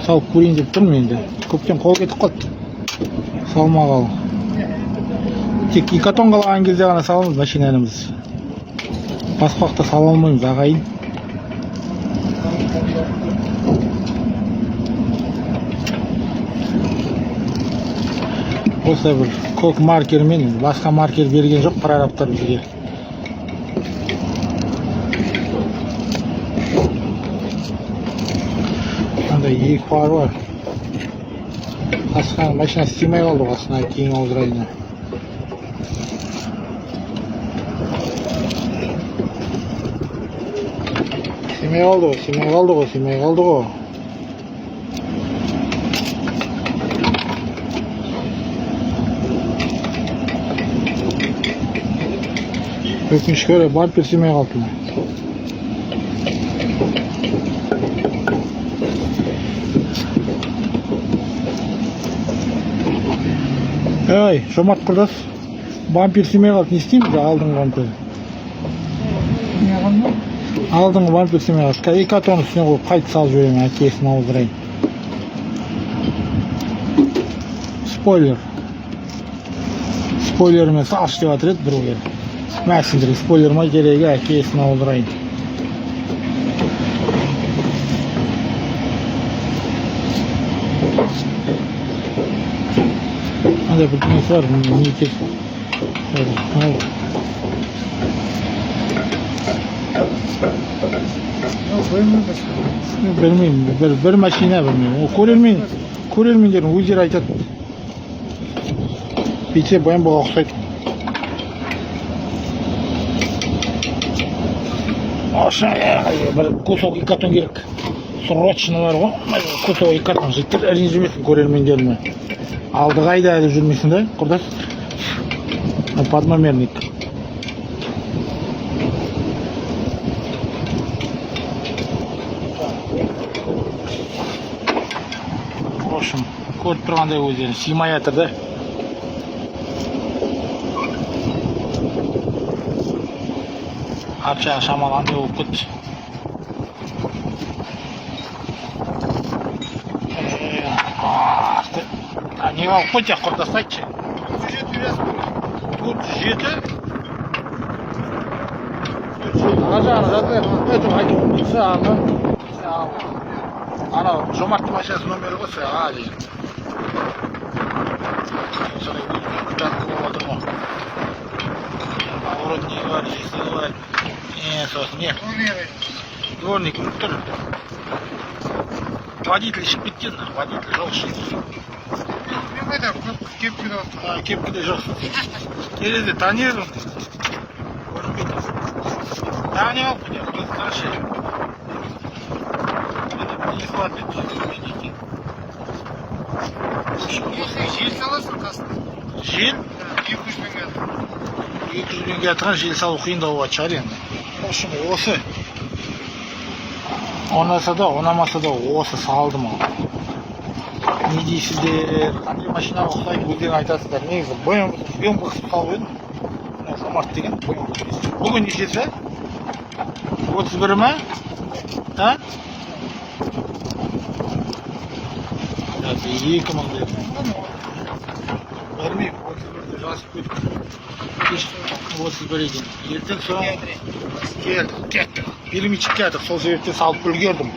Салып көрейін деп тұрмын енді. Көптен қол кетіп қалды. Салмағалы. Тек 2 тонн қалған кезде ғана саламыз машинамыз. Басқа уақытта сала алмаймыз, ағайын. Осылай бір көк маркермен, басқа маркер берген жоқ прорабтар бізге. Андай екі фар бар. Асқан машина істемей қалды астына кейін ауыздырайына. Семей қалды ғой. Өкінішке орай бампер семей қалды. Ай, жомарт құрдас. Бампер семей қалды, не істейміз? Алдыңғы бампер. Алдыңғы бампер семей қалды. 2 тонн үстіне қойып қайт салып жіберемін, әкесін ауыздырайын. Спойлермен салшы деп жатыр еді біреулер. Мәсіндірі спойлер ма керегі, әкесін ауыздырайын. Андай бір дүниесі бар, не тек. Білмеймін, бір машина білмеймін. Ол көрермендердің өздері айтады. Бейте баянбаға ұқсайды. Оша, бір кусок 2 тонн керек. Срочно бар ғой. Кусок 2 тонн жеттір, әрін жүрмесін көрермендеріне. Алды қайда әлі жүрмесін да, құрдас? Подномерник. В общем, көріп тұрғандай өздері сыймай жатыр да. Арчаға шамалғандай болып кетті. Не алып қойды құрдас айтшы. 37 бересің. 37? Ажағаны жазбай өтіп айтып отырса ана жомарттың машинасы номері ғой сыға дейін. Сондай күтәткі болып отыр ма? Уродник бар, есігі бар. Сосын не? Дворник тұр. Водитель ішіп кеткен, водитель жоқ ішіп. Қайда кепкеде отыр? Кепкеде жоқ. Келеді, таниды. Көрінбейді. Тағын алып қойды, қаршы. Не хватит, көрмейді. Жел саласың қасында? Жел? 200 бен келді. 200 бен келді, жел салу қиындау болады шығар енді. Осы. Онаса да, онамаса да осы салды ма? Не дейсіздер? Қандай машина ұқсайды, өздері айтасыздар. Негізі бұйым бұқсып қалып едім. Жомарт деген бұйым бұқсып. Бүгін нешесі? 31 ма? Та? 2000 деп. Бермеймін, 31-де жасып көйдік. 31 екен. Ертең соң кеттік. Перемичек кеттік, сол себептен салып үлгердім.